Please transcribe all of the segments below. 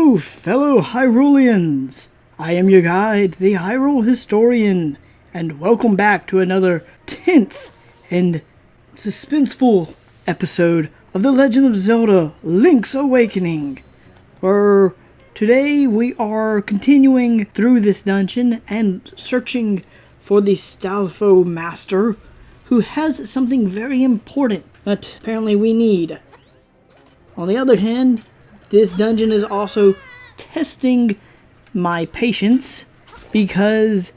Hello, fellow Hyrulians! I am your guide, the Hyrule Historian, and welcome back to another tense and suspenseful episode of The Legend of Zelda: Link's Awakening. For today we are continuing through this dungeon and searching for the Stal Master, who has something very important that apparently we need. On the other hand, this dungeon is also testing my patience because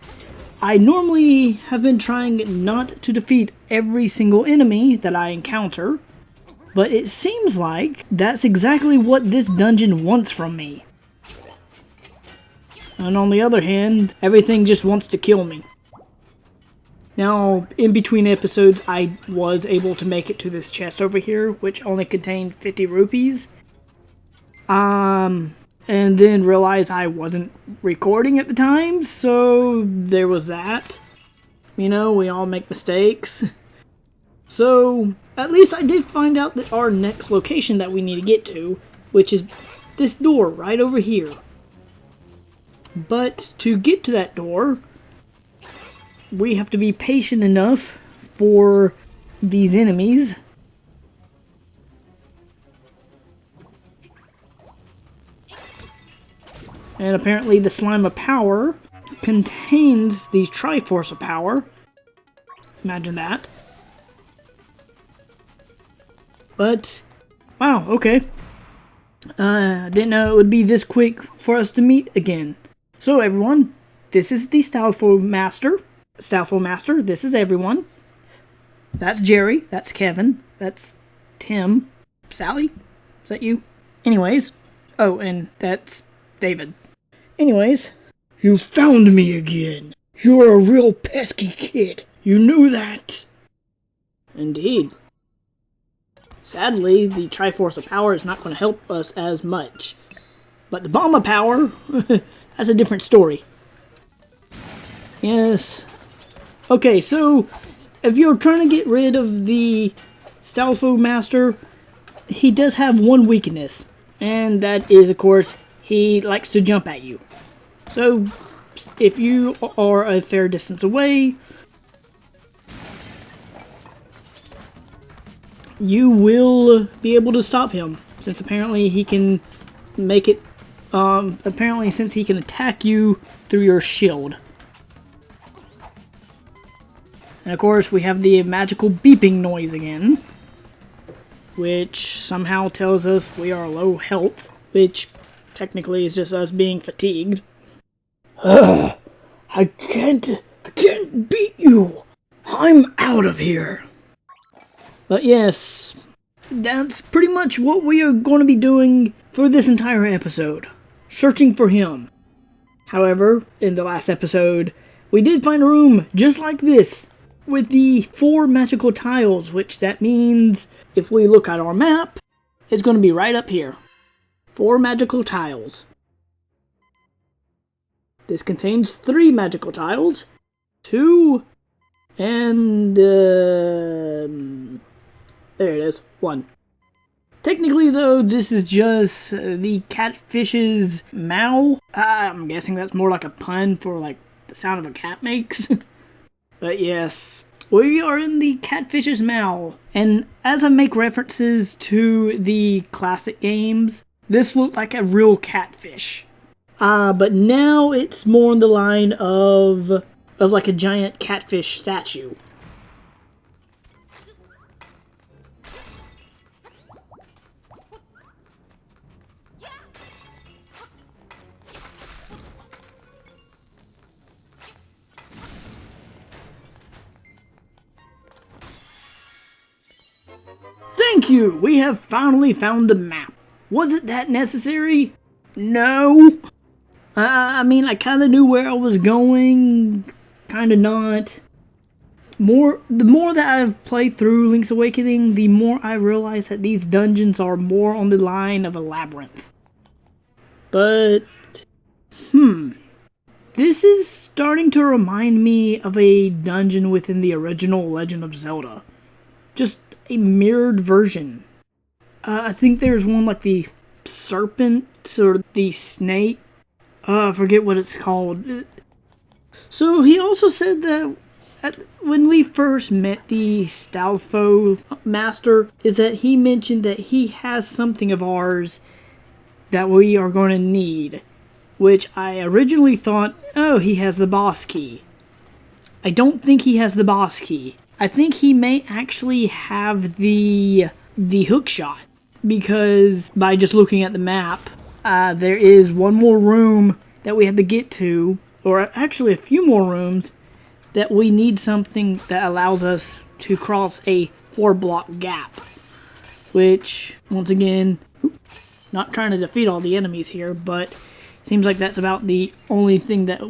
I normally have been trying not to defeat every single enemy that I encounter, but it seems like that's exactly what this dungeon wants from me. And on the other hand, everything just wants to kill me. Now, in between episodes, I was able to make it to this chest over here, which only contained 50 rupees. And then realized I wasn't recording at the time, so there was that. You know, we all make mistakes. So, at least I did find out that our next location that we need to get to, which is this door right over here. But to get to that door, we have to be patient enough for these enemies. And apparently the Slime of Power contains the Triforce of Power. Imagine that. But, wow, okay. Didn't know it would be this quick for us to meet again. So everyone, this is the Stal Master. Stal Master, this is everyone. That's Jerry, that's Kevin, that's Tim. Sally? Is that you? Anyways. Oh, and that's David. Anyways. You found me again. You're a real pesky kid. You knew that. Indeed. Sadly, the Triforce of Power is not going to help us as much. But the Bomb of Power, that's a different story. Yes. Okay, so if you're trying to get rid of the Stal Master, he does have one weakness. And that is, of course, he likes to jump at you. So, if you are a fair distance away, you will be able to stop him. Since apparently he can make it, since he can attack you through your shield. And of course, we have the magical beeping noise again, which somehow tells us we are low health, which technically is just us being fatigued. I can't beat you. I'm out of here. But yes, that's pretty much what we are going to be doing for this entire episode. Searching for him. However, in the last episode, we did find a room just like this, with the 4 magical tiles, which that means if we look at our map, it's going to be right up here. 4 magical tiles. This contains 3 magical tiles, 2, and there it is, 1. Technically though, this is just the catfish's meow. I'm guessing that's more like a pun for like the sound of a cat makes. But yes, we are in the catfish's mouth, and as I make references to the classic games, this looked like a real catfish. But now it's more in the line of like a giant catfish statue. Thank you! We have finally found the map. Was it that necessary? No. I mean, I kind of knew where I was going. Kind of not. The more that I've played through Link's Awakening, the more I realize that these dungeons are more on the line of a labyrinth. But, this is starting to remind me of a dungeon within the original Legend of Zelda. Just a mirrored version. I think there's one like the serpent or the snake. I forget what it's called. So he also said that when we first met the Stal Master, is that he mentioned that he has something of ours that we are going to need. Which I originally thought, oh, he has the boss key. I don't think he has the boss key. I think he may actually have the hook shot. Because by just looking at the map, there is one more room that we have to get to, or actually a few more rooms, that we need something that allows us to cross a 4-block gap. Which, once again, not trying to defeat all the enemies here, but seems like that's about the only thing that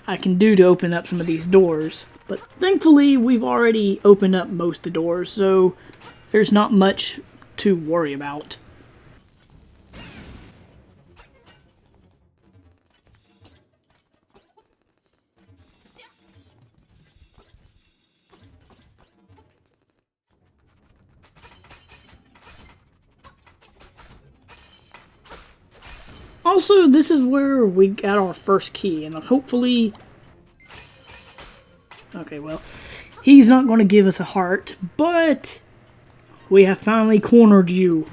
I can do to open up some of these doors. But thankfully, we've already opened up most of the doors, so there's not much to worry about. Also, this is where we got our first key, and hopefully... Okay, well, he's not going to give us a heart, but we have finally cornered you.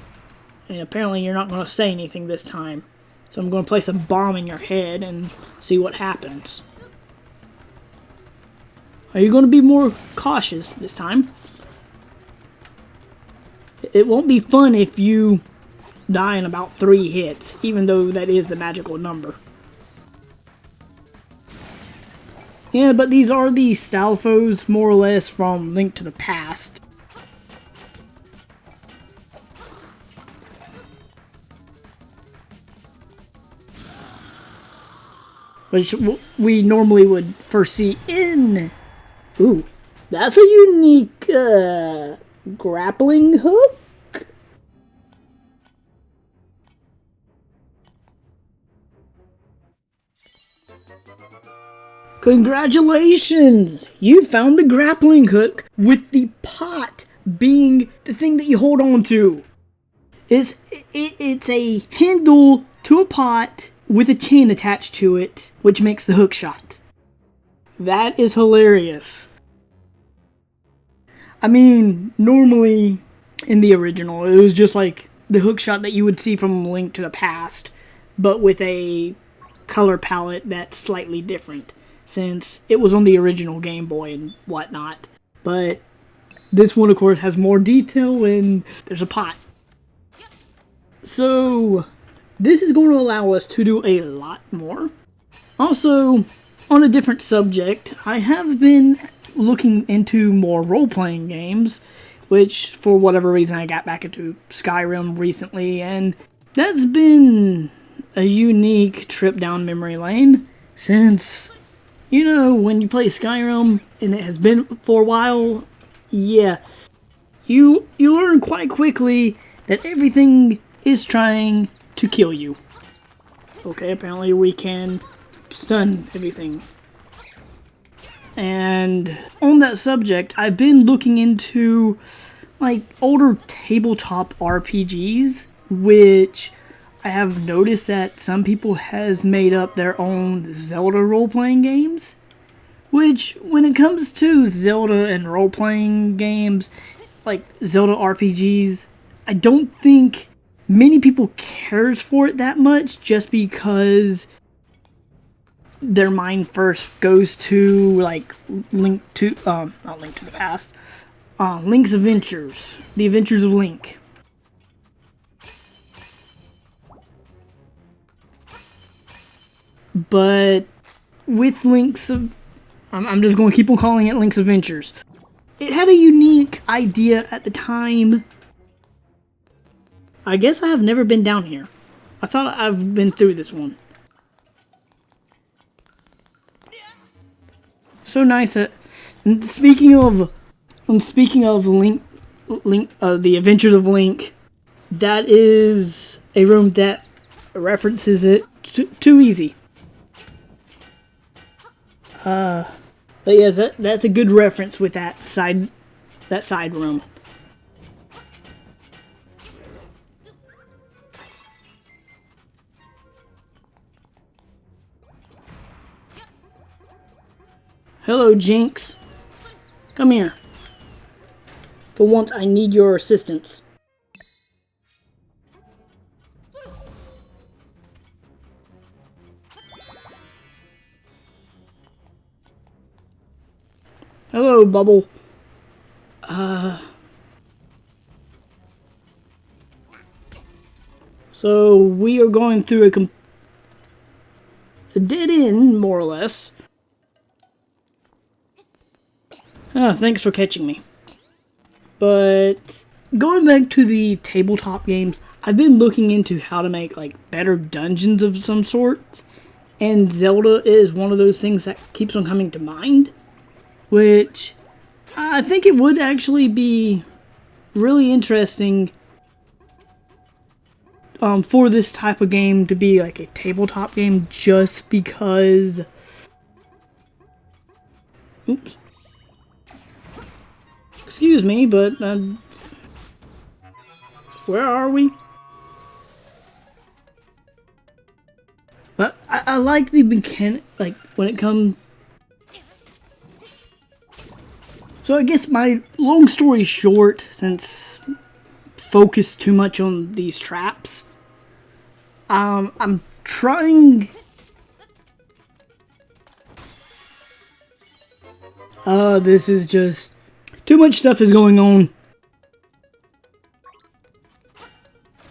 And apparently you're not going to say anything this time. So I'm going to place a bomb in your head and see what happens. Are you going to be more cautious this time? It won't be fun if you die in about 3 hits, even though that is the magical number. Yeah, but these are the Stalfos, more or less, from Link to the Past. Which we normally would first see in... Ooh, that's a unique grappling hook. Congratulations! You found the grappling hook with the pot being the thing that you hold on to. It's a handle to a pot with a chain attached to it, which makes the hook shot. That is hilarious. I mean, normally in the original, it was just like the hook shot that you would see from Link to the Past, but with a color palette that's slightly different, since it was on the original Game Boy and whatnot. But this one, of course, has more detail and there's a pot. So this is going to allow us to do a lot more. Also, on a different subject, I have been looking into more role-playing games, which for whatever reason I got back into Skyrim recently, and that's been a unique trip down memory lane, since, you know, when you play Skyrim and it has been for a while, yeah, you learn quite quickly that everything is trying to kill you. Okay, apparently we can stun everything. And on that subject, I've been looking into like older tabletop RPGs, which I have noticed that some people has made up their own Zelda role-playing games. Which, when it comes to Zelda and role-playing games, like Zelda RPGs, I don't think many people cares for it that much, just because their mind first goes to like not Link to the Past, Link's Adventures, The Adventures of Link. But with I'm just going to keep on calling it Link's Adventures. It had a unique idea at the time. I guess I have never been down here. I thought I've been through this one. So nice. And speaking of Link, The Adventures of Link, that is a room that references it too easy. But yes, that's a good reference with that side room. Hello, Jinx. Come here. For once, I need your assistance. Hello, Bubble. So we are going through a dead end, more or less. Thanks for catching me. But going back to the tabletop games, I've been looking into how to make like better dungeons of some sort, and Zelda is one of those things that keeps on coming to mind, which I think it would actually be really interesting for this type of game to be like a tabletop game, just because. Oops. Excuse me, but where are we? But I like the mechanic, like when it comes. So I guess my long story short, since focused too much on these traps, I'm trying. This is just too much stuff is going on.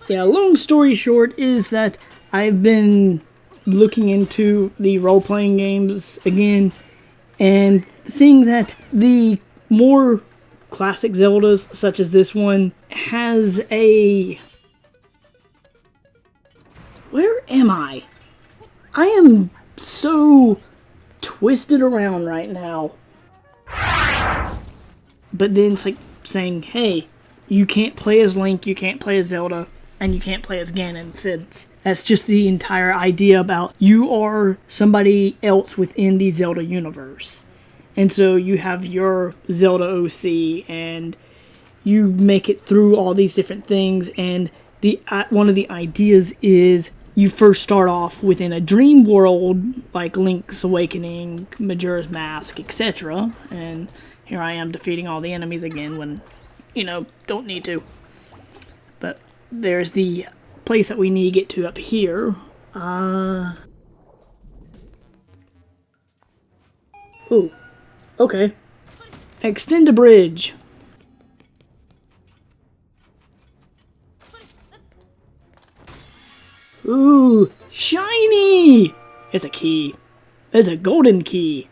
Yeah, long story short is that I've been looking into the role-playing games again and seeing that the more classic Zeldas, such as this one, has a... Where am I? I am so twisted around right now. But then it's like saying, hey, you can't play as Link, you can't play as Zelda, and you can't play as Ganon, since that's just the entire idea about you are somebody else within the Zelda universe. And so you have your Zelda OC, and you make it through all these different things, and the one of the ideas is you first start off within a dream world, like Link's Awakening, Majora's Mask, etc., and here I am defeating all the enemies again when, don't need to. But there's the place that we need to get to up here. Ooh. Okay. Extend a bridge. Ooh. Shiny! It's a key. It's a golden key.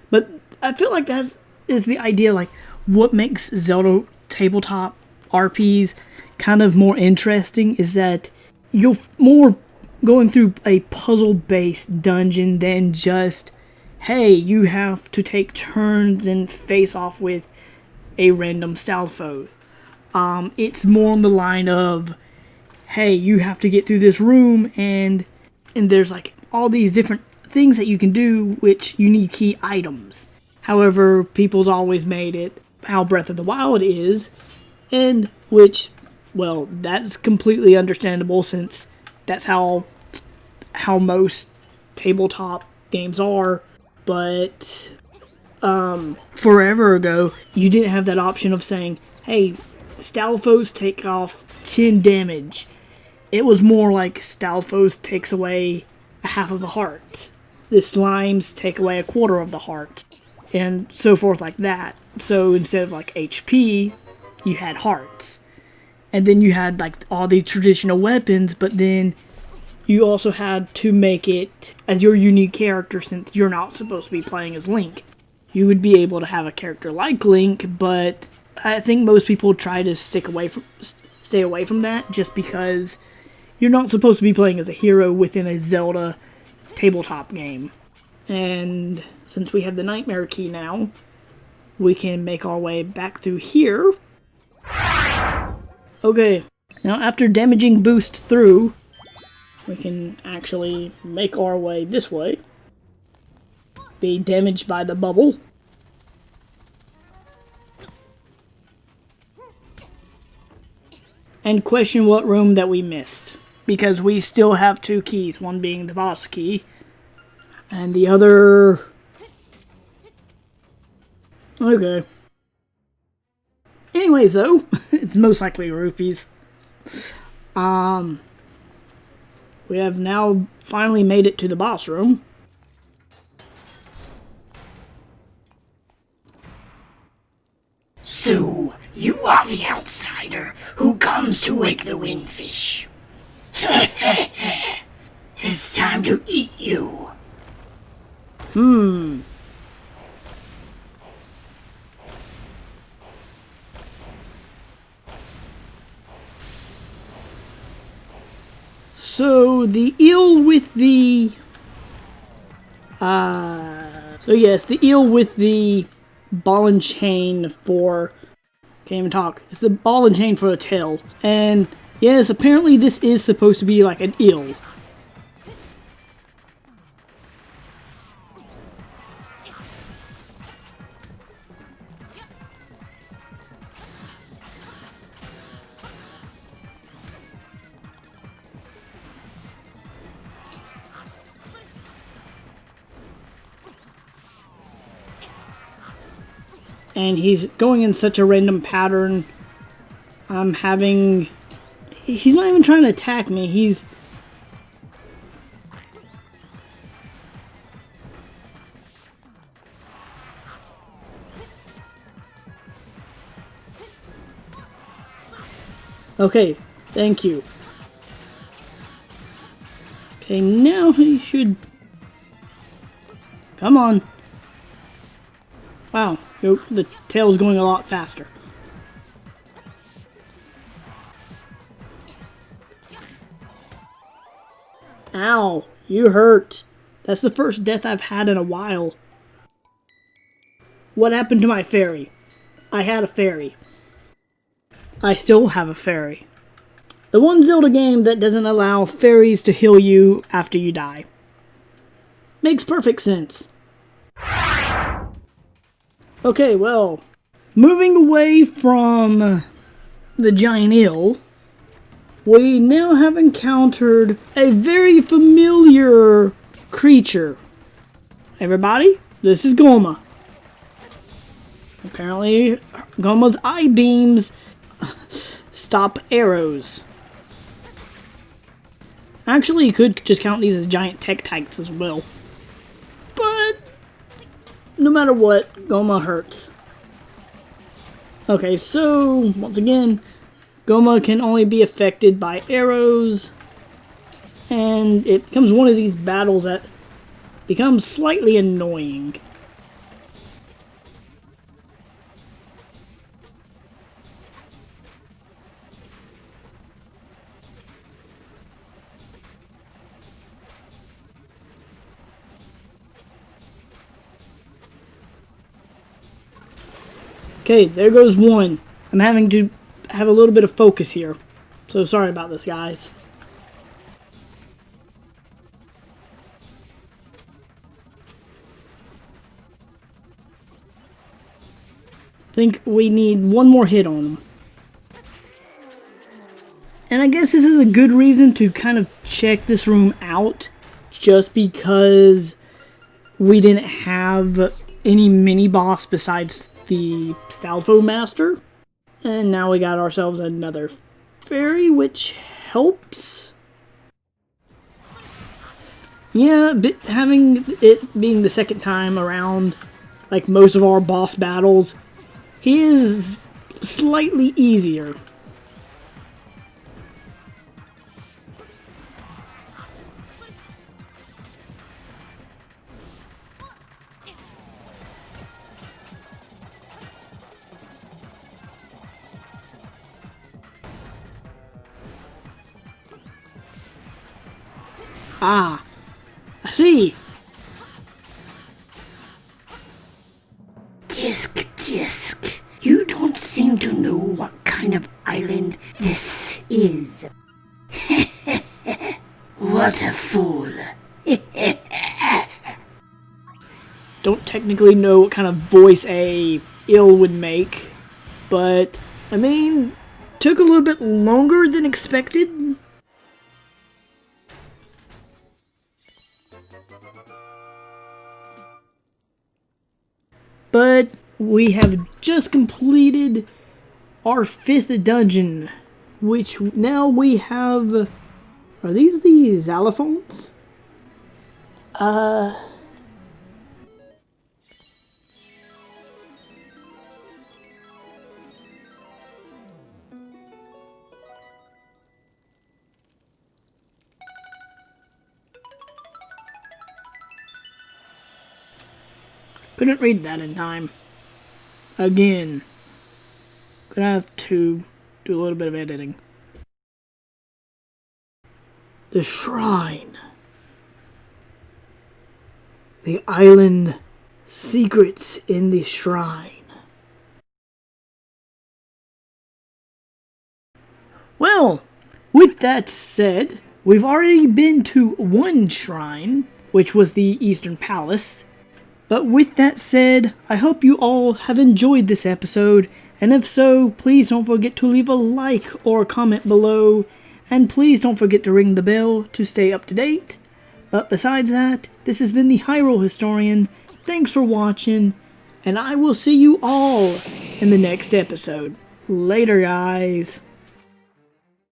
But I feel like that is the idea, like, what makes Zelda tabletop RPs kind of more interesting is that you're more going through a puzzle-based dungeon than just, hey, you have to take turns and face off with a random style foe. It's more on the line of, hey, you have to get through this room, and there's like all these different things that you can do, which you need key items. However, people's always made it how Breath of the Wild is, and which, well, that's completely understandable since that's how most tabletop games are. But forever ago, you didn't have that option of saying, hey, style foes take off 10 damage. It was more like style foes takes away a half of the heart. The slimes take away a quarter of the heart. And so forth like that. So instead of like HP, you had hearts. And then you had like all the traditional weapons, but then you also had to make it as your unique character, since you're not supposed to be playing as Link. You would be able to have a character like Link, but I think most people try to stay away from that just because you're not supposed to be playing as a hero within a Zelda tabletop game. And since we have the Nightmare Key now, we can make our way back through here. Okay, now after damaging Boost through, we can actually make our way this way. Be damaged by the bubble. And question what room that we missed. Because we still have 2 keys, one being the boss key, and the other Okay. Anyways, though, it's most likely rupees. We have now finally made it to the boss room. So, you are the outsider who comes to wake the windfish. It's time to eat you. So, the eel with the... So yes, the eel with the ball and chain for... Can't even talk. It's the ball and chain for a tail. And yes, apparently this is supposed to be like an eel. And he's going in such a random pattern. I'm having... He's not even trying to attack me. He's... Okay, thank you. Okay, now he should... Come on. Wow, the tail's going a lot faster. Ow, you hurt. That's the first death I've had in a while. What happened to my fairy? I had a fairy. I still have a fairy. The one Zelda game that doesn't allow fairies to heal you after you die. Makes perfect sense. Okay, well, moving away from the giant eel, we now have encountered a very familiar creature. Everybody, this is Goma. Apparently, Goma's eye beams stop arrows. Actually, you could just count these as giant Tektites as well. But no matter what, Goma hurts. Okay, so once again, Goma can only be affected by arrows, and it becomes one of these battles that becomes slightly annoying. Okay, there goes one. I'm having to have a little bit of focus here. So sorry about this, guys. I think we need one more hit on him. And I guess this is a good reason to kind of check this room out. Just because we didn't have any mini-boss besides the Stal Master. And now we got ourselves another fairy, which helps. Yeah, but having it being the second time around, like most of our boss battles, he is slightly easier. Ah, I see. Tisk, you don't seem to know what kind of island this is. What a fool. Don't technically know what kind of voice a eel would make, but, I mean, took a little bit longer than expected. But we have just completed our 5th dungeon, which now we have... Are these the xylophones? Couldn't read that in time. Again. Gonna have to do a little bit of editing. The shrine. The island secrets in the shrine. Well, with that said, we've already been to one shrine, which was the Eastern Palace. But with that said, I hope you all have enjoyed this episode, and if so, please don't forget to leave a like or a comment below, and please don't forget to ring the bell to stay up to date. But besides that, this has been the Hyrule Historian. Thanks for watching, and I will see you all in the next episode. Later, guys.